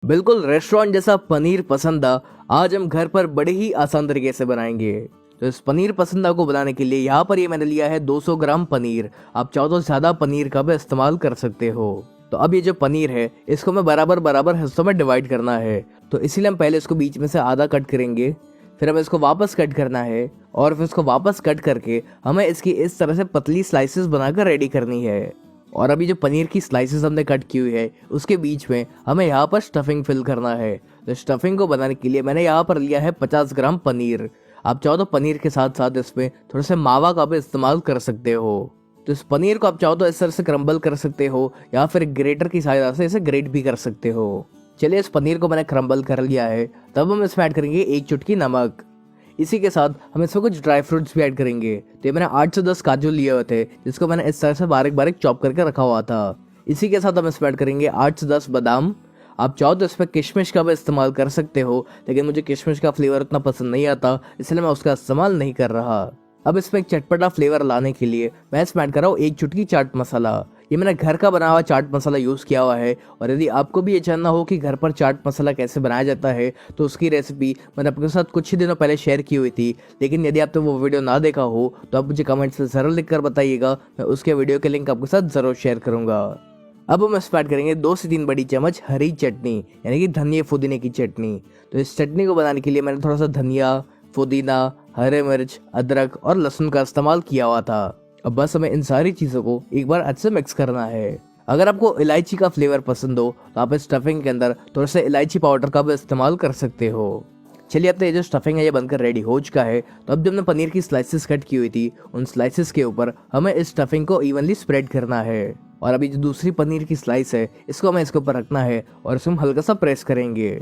बिल्कुल रेस्टोरेंट जैसा पनीर पसंदा आज हम घर पर बड़े ही आसान तरीके से बनाएंगे। तो इस पनीर पसंदा को बनाने के लिए यहाँ पर ये मैंने लिया है 200 ग्राम पनीर। आप चाहो तो ज़्यादा पनीर का भी इस्तेमाल कर सकते हो। तो अब ये जो पनीर है इसको हमें बराबर बराबर हिस्सों में डिवाइड करना है। तो इसीलिए हम पहले इसको बीच में से आधा कट करेंगे, फिर हमें इसको वापस कट करना है और फिर इसको वापस कट करके हमें इसकी इस तरह से पतली स्लाइसेस बनाकर रेडी करनी है। और अभी जो पनीर की स्लाइसेस हमने कट की हुई है उसके बीच में हमें यहाँ पर स्टफिंग फिल करना है। तो स्टफिंग को बनाने के लिए मैंने यहाँ पर लिया है 50 ग्राम पनीर। आप चाहो तो पनीर के साथ साथ इसमें थोड़े से मावा का भी इस्तेमाल कर सकते हो। तो इस पनीर को आप चाहो तो इस तरह से क्रम्बल कर सकते हो या फिर ग्रेटर की सहायता से इसे ग्रेट भी कर सकते हो। चलिए इस पनीर को मैंने क्रम्बल कर लिया है। तब हम इसमें ऐड करेंगे 1 चुटकी नमक। इसी के साथ हम इसमें कुछ ड्राई फ्रूट्स भी ऐड करेंगे। तो ये मैंने 8 से 10 काजू लिए हुए थे जिसको मैंने इस तरह से बारीक बारीक चॉप करके रखा हुआ था। इसी के साथ हम इसमें ऐड करेंगे 8 से 10 बादाम। आप चाहो तो इसमें किशमिश का भी इस्तेमाल कर सकते हो, लेकिन मुझे किशमिश का फ्लेवर उतना पसंद नहीं आता, इसलिए मैं उसका इस्तेमाल नहीं कर रहा। अब इसमें एक चटपटा फ्लेवर लाने के लिए मैं इसमें ऐड कर रहा हूँ 1 चुटकी चाट मसाला। ये मैंने घर का बना हुआ चाट मसाला यूज़ किया हुआ है। और यदि आपको भी ये जानना हो कि घर पर चाट मसाला कैसे बनाया जाता है तो उसकी रेसिपी मैंने आपके साथ कुछ ही दिनों पहले शेयर की हुई थी, लेकिन यदि आपने वो वीडियो ना देखा हो तो आप मुझे कमेंट्स में ज़रूर लिख कर बताइएगा। मैं उसके वीडियो के लिंक आपके साथ ज़रूर शेयर करूँगा। अब हम इसमें ऐड करेंगे 2 से 3 बड़ी चम्मच हरी चटनी, यानी कि धनिया पुदीने की चटनी। तो इस चटनी को बनाने के लिए मैंने थोड़ा सा धनिया, पुदीना, हरे मिर्च, अदरक और लहसुन का इस्तेमाल किया हुआ था। अब बस हमें इन सारी चीज़ों को एक बार अच्छे से मिक्स करना है। अगर आपको इलायची का फ्लेवर पसंद हो तो आप इस स्टफिंग के अंदर थोड़ा सा इलायची पाउडर का भी इस्तेमाल कर सकते हो। चलिए अब तो ये जो स्टफिंग है ये बनकर रेडी हो चुका है। तो अब जब हमने पनीर की स्लाइसेस कट की हुई थी उन स्लाइसेस के ऊपर हमें इस स्टफिंग को इवनली स्प्रेड करना है। और अभी जो दूसरी पनीर की स्लाइस है इसको हमें इसके ऊपर रखना है और इसको हम हल्का सा प्रेस करेंगे।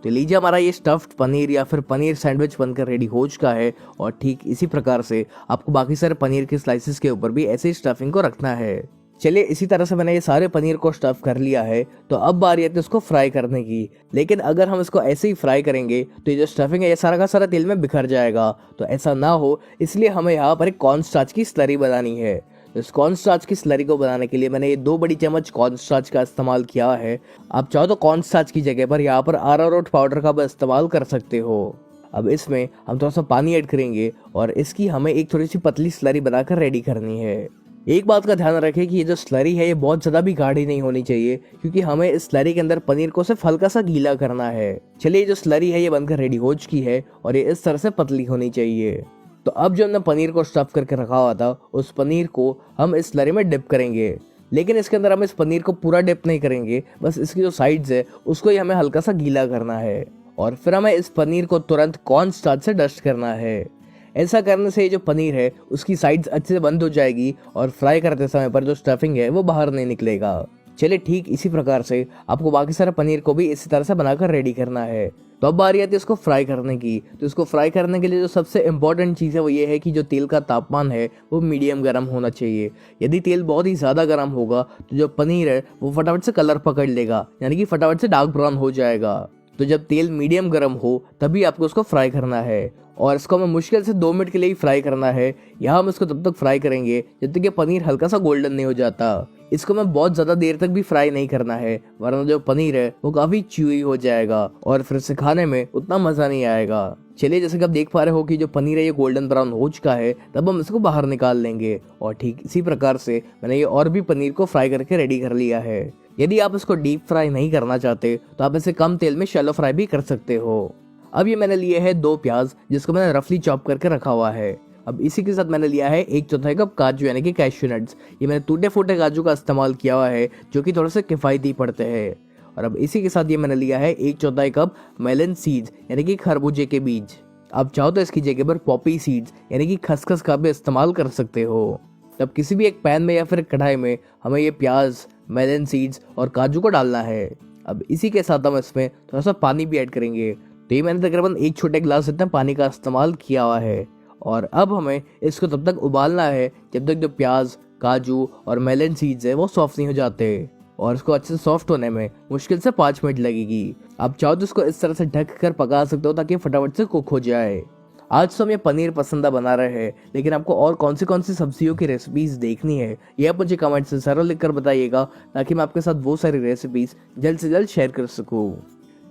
तो लीजिए हमारा ये स्टफ्ड पनीर या फिर पनीर सैंडविच बनकर रेडी हो चुका है। और ठीक इसी प्रकार से आपको बाकी सारे पनीर के स्लाइसेस के ऊपर भी ऐसे ही स्टफिंग को रखना है। चलिए इसी तरह से मैंने ये सारे पनीर को स्टफ कर लिया है। तो अब बारी आती है इसको फ्राई करने की। लेकिन अगर हम इसको ऐसे ही फ्राई करेंगे तो ये जो स्टफिंग है ये सारा का सारा तेल में बिखर जाएगा। तो ऐसा ना हो इसलिए हमें यहाँ पर एक कॉर्न स्टार्च की स्लरी बनानी है। इस कॉर्न स्टार्च की स्लरी को बनाने के लिए मैंने ये 2 बड़ी चम्मच कॉर्न स्टार्च का इस्तेमाल किया है। आप चाहो तो कॉर्न स्टार्च की जगह पर यहाँ पर अरारोट पाउडर का भी इस्तेमाल कर सकते हो। अब इसमें हम थोड़ा सा पानी ऐड करेंगे और इसकी हमें एक थोड़ी सी पतली स्लरी बनाकर रेडी करनी है। एक बात का ध्यान रखें कि ये जो स्लरी है ये बहुत ज़्यादा भी गाढ़ी नहीं होनी चाहिए, क्योंकि हमें इस स्लरी के अंदर पनीर को सिर्फ हल्का सा गीला करना है। चलिए ये जो स्लरी है ये बनकर रेडी हो चुकी है और ये इस तरह से पतली होनी चाहिए। तो अब जो हमने पनीर को स्टफ करके रखा हुआ था उस पनीर को हम इस स्लरी में डिप करेंगे। लेकिन इसके अंदर हम इस पनीर को पूरा डिप नहीं करेंगे, बस इसकी जो साइड्स है उसको ही हमें हल्का सा गीला करना है। और फिर हमें इस पनीर को तुरंत कॉर्न स्टार्च से डस्ट करना है। ऐसा करने से ये जो पनीर है उसकी साइड्स अच्छे से बंद हो जाएगी और फ्राई करते समय पर जो स्टफिंग है वो बाहर नहीं निकलेगा। चलिए ठीक इसी प्रकार से आपको बाकी सारे पनीर को भी इसी तरह से बनाकर रेडी करना है। तो अब बारी आती है इसको फ्राई करने की। तो इसको फ्राई करने के लिए जो सबसे इम्पोर्टेंट चीज़ है वो ये है कि जो तेल का तापमान है वो मीडियम गर्म होना चाहिए। यदि तेल बहुत ही ज़्यादा गर्म होगा तो जो पनीर है वो फटाफट से कलर पकड़ लेगा, यानी कि फटाफट से डार्क ब्राउन हो जाएगा। तो जब तेल मीडियम गर्म हो तभी आपको उसको फ्राई करना है और इसको हमें मुश्किल से 2 मिनट के लिए ही फ्राई करना है। यहाँ हम इसको तब तक फ्राई करेंगे जब तक ये पनीर हल्का सा गोल्डन नहीं हो जाता। इसको हमें बहुत ज़्यादा देर तक भी फ्राई नहीं करना है, वरना जो पनीर है वो काफ़ी च्यूई हो जाएगा और फिर से खाने में उतना मज़ा नहीं आएगा। चलिए जैसे कि आप देख पा रहे हो कि जो पनीर है ये गोल्डन ब्राउन हो चुका है, तब हम इसको बाहर निकाल लेंगे। और ठीक इसी प्रकार से मैंने ये और भी पनीर को फ्राई करके रेडी कर लिया है। यदि आप इसको डीप फ्राई नहीं करना चाहते तो आप इसे कम तेल में शैलो फ्राई भी कर सकते हो। अब ये मैंने लिए है 2 प्याज जिसको मैंने रफली चॉप करके रखा हुआ है। अब इसी के साथ मैंने लिया है 1/4 कप काजू, यानी कि कैश्यू नट्स। ये मैंने टूटे फूटे काजू का इस्तेमाल किया हुआ है जो कि थोड़े से किफ़ायती पड़ते हैं। और अब इसी के साथ ये मैंने लिया है 1/4 कप मेलन सीड्स, यानी कि खरबूजे के बीज। आप चाहो तो इसकी जगह पर पॉपी सीड्स यानी कि खसखस का भी इस्तेमाल कर सकते हो। तब किसी भी एक पैन में या फिर कढ़ाई में हमें ये प्याज, मेलन सीड्स और काजू को डालना है। अब इसी के साथ हम इसमें थोड़ा सा पानी भी ऐड करेंगे। तो ये मैंने तकरीबन 1 छोटे गिलास इतना पानी का इस्तेमाल किया हुआ है। और अब हमें इसको तब तक उबालना है जब तक जो प्याज, काजू और मेलन सीड्स है वो सॉफ्ट नहीं हो जाते। और इसको अच्छे से सॉफ्ट होने में मुश्किल से 5 मिनट लगेगी। आप चाहो तो इसको इस तरह से ढक कर पका सकते हो ताकि फटाफट से कुक हो जाए। आज तो हम ये पनीर पसंदा बना रहे हैं, लेकिन आपको और कौन सी सब्जियों की रेसिपीज देखनी है ये आप मुझे कमेंट से जरूर लिखकर बताइएगा, ताकि मैं आपके साथ वो सारी रेसिपीज जल्द से जल्द शेयर कर सकूँ।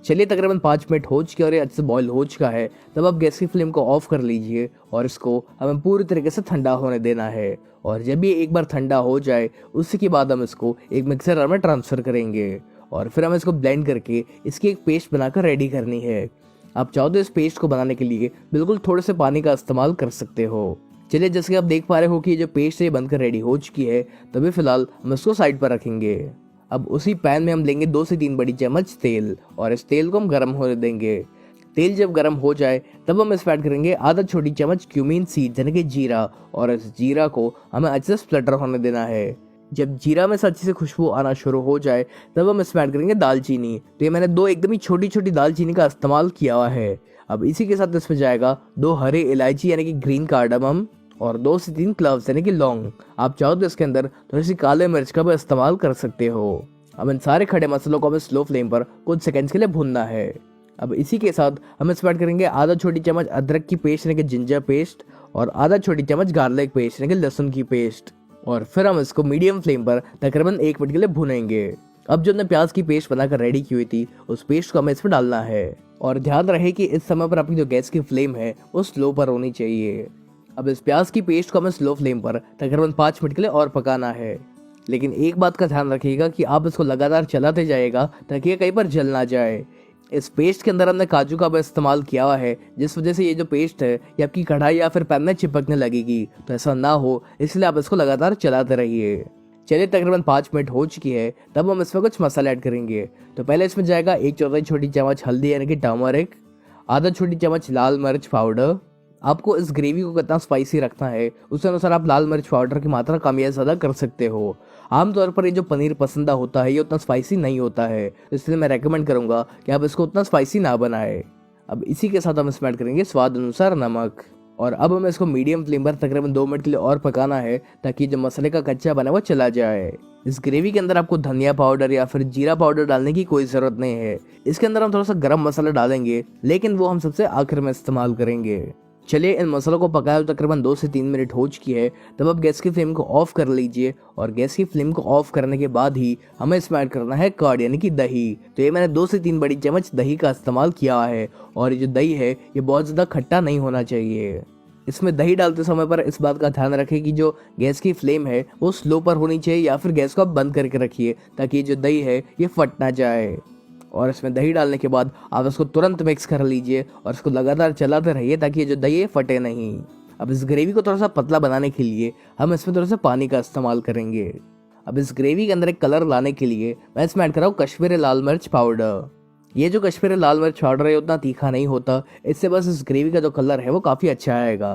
चलिए तकरीबन 5 मिनट हो चुके और ये अच्छे से बॉईल हो चुका है। तब आप गैस की फ्लेम को ऑफ कर लीजिए और इसको हमें पूरी तरीके से ठंडा होने देना है। और जब ये एक बार ठंडा हो जाए उसी के बाद हम इसको एक मिक्सर जार में ट्रांसफ़र करेंगे और फिर हम इसको ब्लेंड करके इसकी एक पेस्ट बनाकर रेडी करनी है। आप चाहो तो इस पेस्ट को बनाने के लिए बिल्कुल थोड़े से पानी का इस्तेमाल कर सकते हो। चलिए जैसे कि आप देख पा रहे हो कि ये जो पेस्ट है ये बनकर रेडी हो चुकी है। तभी फिलहाल हम इसको साइड पर रखेंगे। अब उसी पैन में हम लेंगे 2 से 3 बड़ी चम्मच तेल और इस तेल को हम गर्म होने देंगे। तेल जब गर्म हो जाए तब हम इसमें ऐड करेंगे आधा छोटी चम्मच क्यूमीन सीड यानी कि जीरा और इस जीरा को हमें अच्छे से स्प्लटर होने देना है। जब जीरा में से अच्छी से खुशबू आना शुरू हो जाए तब हम इसमें ऐड करेंगे दालचीनी। तो ये मैंने 2 एकदम ही छोटी छोटी दालचीनी का इस्तेमाल किया हुआ है। अब इसी के साथ इसमें जाएगा 2 हरे इलायची यानी कि ग्रीन कार्डमम और 2 से 3 क्लव्स यानी कि लौंग। आप चाहो तो इसके अंदर थोड़ी सी काले मिर्च का भी इस्तेमाल कर सकते हो। अब इन सारे खड़े मसालों को हमें स्लो फ्लेम पर कुछ सेकंड्स के लिए भूनना है। अब इसी के साथ हम इसमें ऐड करेंगे आधा छोटी चम्मच अदरक की पेस्ट यानी कि जिंजर पेस्ट और आधा छोटी चम्मच गार्लिक पेस्ट यानी कि लहसुन की पेस्ट और फिर हम इसको मीडियम फ्लेम पर तकरीबन 1 मिनट के लिए भुनेंगे। अब जो हमने प्याज की पेस्ट बनाकर रेडी की हुई थी उस पेस्ट को हमें इसमें डालना है और ध्यान रहे कि इस समय पर अपनी जो गैस की फ्लेम है वो स्लो पर होनी चाहिए। अब इस प्याज की पेस्ट को हमें स्लो फ्लेम पर तकरीबन 5 मिनट के लिए और पकाना है। लेकिन एक बात का ध्यान रखिएगा कि आप इसको लगातार चलाते जाइएगा ताकि ये कहीं पर जल ना जाए। इस पेस्ट के अंदर हमने काजू का भी इस्तेमाल किया हुआ है जिस वजह से ये जो पेस्ट है ये आपकी कढ़ाई या फिर पैन में चिपकने लगेगी। तो ऐसा ना हो इसलिए आप इसको लगातार चलाते रहिए। चलिए तकरीबन 5 मिनट हो चुकी है। तब हम इसमें कुछ मसाला ऐड करेंगे। तो पहले इसमें जाएगा 1/4 छोटी चम्मच हल्दी यानी कि टर्मरिक, आधा छोटी चम्मच लाल मिर्च पाउडर। आपको इस ग्रेवी को कितना स्पाइसी रखना है उस अनुसार आप लाल मिर्च पाउडर की मात्रा कम या ज़्यादा कर सकते हो। आमतौर पर ये जो पनीर पसंदा होता है ये उतना स्पाइसी नहीं होता है, इसलिए मैं रेकमेंड करूंगा कि आप इसको उतना स्पाइसी ना बनाएं। अब इसी के साथ हम इसमें ऐड करेंगे स्वाद अनुसार नमक और अब हमें इसको मीडियम फ्लेम पर तकरीबन 2 मिनट के लिए और पकाना है ताकि जो मसाले का कच्चा बना वो चला जाए। इस ग्रेवी के अंदर आपको धनिया पाउडर या फिर जीरा पाउडर डालने की कोई ज़रूरत नहीं है। इसके अंदर हम थोड़ा सा गरम मसाला डालेंगे लेकिन वो हम सबसे आखिर में इस्तेमाल करेंगे। चलिए इन मसालों को पकाया तकरीबन 2 से 3 मिनट हो चुकी है। तब आप गैस की फ्लेम को ऑफ कर लीजिए और गैस की फ्लेम को ऑफ करने के बाद ही हमें इसमें ऐड करना है कर्ड यानी कि दही। तो ये मैंने 2 से 3 बड़ी चम्मच दही का इस्तेमाल किया है और ये जो दही है ये बहुत ज़्यादा खट्टा नहीं होना चाहिए। इसमें दही डालते समय पर इस बात का ध्यान रखें कि जो गैस की फ्लेम है वो स्लो पर होनी चाहिए या फिर गैस को आप बंद करके रखिए ताकि ये जो दही है ये फट ना जाए। और इसमें दही डालने के बाद आप इसको तुरंत मिक्स कर लीजिए और इसको लगातार चलाते रहिए ताकि ये जो दही है फटे नहीं। अब इस ग्रेवी को थोड़ा सा पतला बनाने के लिए हम इसमें थोड़ा सा पानी का इस्तेमाल करेंगे। अब इस ग्रेवी के अंदर एक कलर लाने के लिए मैं इसमें ऐड कर रहा हूँ कश्मीरी लाल मिर्च पाउडर। ये जो कश्मीरी लाल मिर्च पाउडर है उतना तीखा नहीं होता, इससे बस इस ग्रेवी का जो कलर है वो काफ़ी अच्छा आएगा।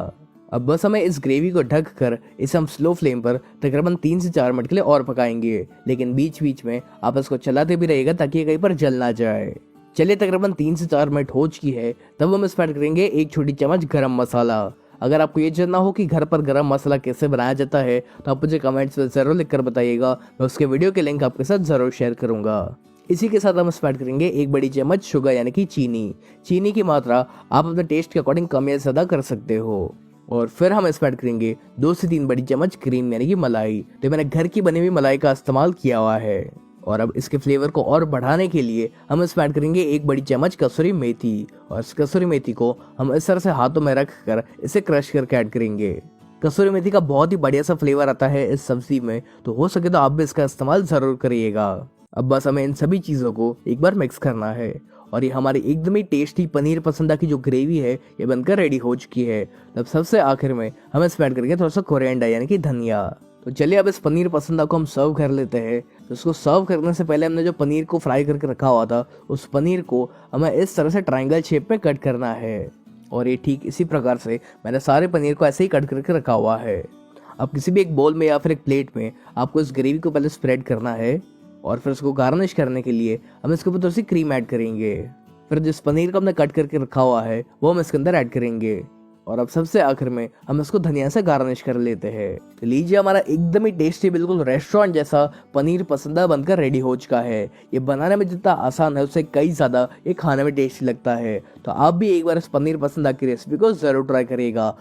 अब बस हमें इस ग्रेवी को ढक कर इसे हम स्लो फ्लेम पर तकरीबन 3 से 4 मिनट के लिए और पकाएंगे, लेकिन बीच बीच में आप इसको चलाते भी रहिएगा ताकि कहीं पर जल ना जाए। चलिए तकरीबन 3 से 4 मिनट हो चुकी है। तब हम इसमें ऐड करेंगे 1 छोटी चम्मच गरम मसाला। अगर आपको ये जानना हो कि घर पर गरम मसाला कैसे बनाया जाता है तो आप मुझे कमेंट्स में ज़रूर लिख कर बताइएगा, मैं उसके वीडियो के लिंक आपके साथ ज़रूर शेयर करूँगा। इसी के साथ हम इसमें ऐड करेंगे 1 बड़ी चम्मच शुगर यानी कि चीनी। चीनी की मात्रा आप अपने टेस्ट के अकॉर्डिंग कम या ज़्यादा कर सकते हो। और फिर हम इसमें ऐड करेंगे 2 से 3 बड़ी चम्मच क्रीम यानी कि मलाई। तो मैंने घर की बनी हुई मलाई का इस्तेमाल किया हुआ है। और अब इसके फ्लेवर को और बढ़ाने के लिए हम इसमें ऐड करेंगे 1 बड़ी चम्मच कसूरी मेथी और इस कसूरी मेथी को हम इस तरह से हाथों में रख कर इसे क्रश करके ऐड करेंगे। कसूरी मेथी का बहुत ही बढ़िया सा फ्लेवर आता है इस सब्जी में, तो हो सके तो आप भी इसका इस्तेमाल ज़रूर करिएगा। अब बस हमें इन सभी चीज़ों को एक बार मिक्स करना है और ये हमारी एकदम ही टेस्टी पनीर पसंदा की जो ग्रेवी है ये बनकर रेडी हो चुकी है। तब सबसे आखिर में हम इसमें ऐड करेंगे थोड़ा सा कोरिएंडर यानी कि धनिया। तो चलिए अब इस पनीर पसंदा को हम सर्व कर लेते हैं। तो इसको सर्व करने से पहले हमने जो पनीर को फ्राई करके रखा हुआ था उस पनीर को हमें इस तरह से ट्रायंगल शेप में कट करना है और ये ठीक इसी प्रकार से मैंने सारे पनीर को ऐसे ही कट करके रखा हुआ है। अब किसी भी एक बोल में या फिर एक प्लेट में आपको इस ग्रेवी को पहले स्प्रेड करना है और फिर उसको गार्निश करने के लिए हम इसके ऊपर थोड़ी सी क्रीम ऐड करेंगे। फिर जिस पनीर को हमने कट करके रखा हुआ है वो हम इसके अंदर ऐड करेंगे और अब सबसे आखिर में हम इसको धनिया से गार्निश कर लेते हैं। तो लीजिए हमारा एकदम ही टेस्टी बिल्कुल रेस्टोरेंट जैसा पनीर पसंदा बनकर रेडी हो चुका है। ये बनाने में जितना आसान है उससे कई ज़्यादा ये खाने में टेस्टी लगता है। तो आप भी एक बार इस पनीर पसंदा की रेसिपी को ज़रूर ट्राई करिएगा।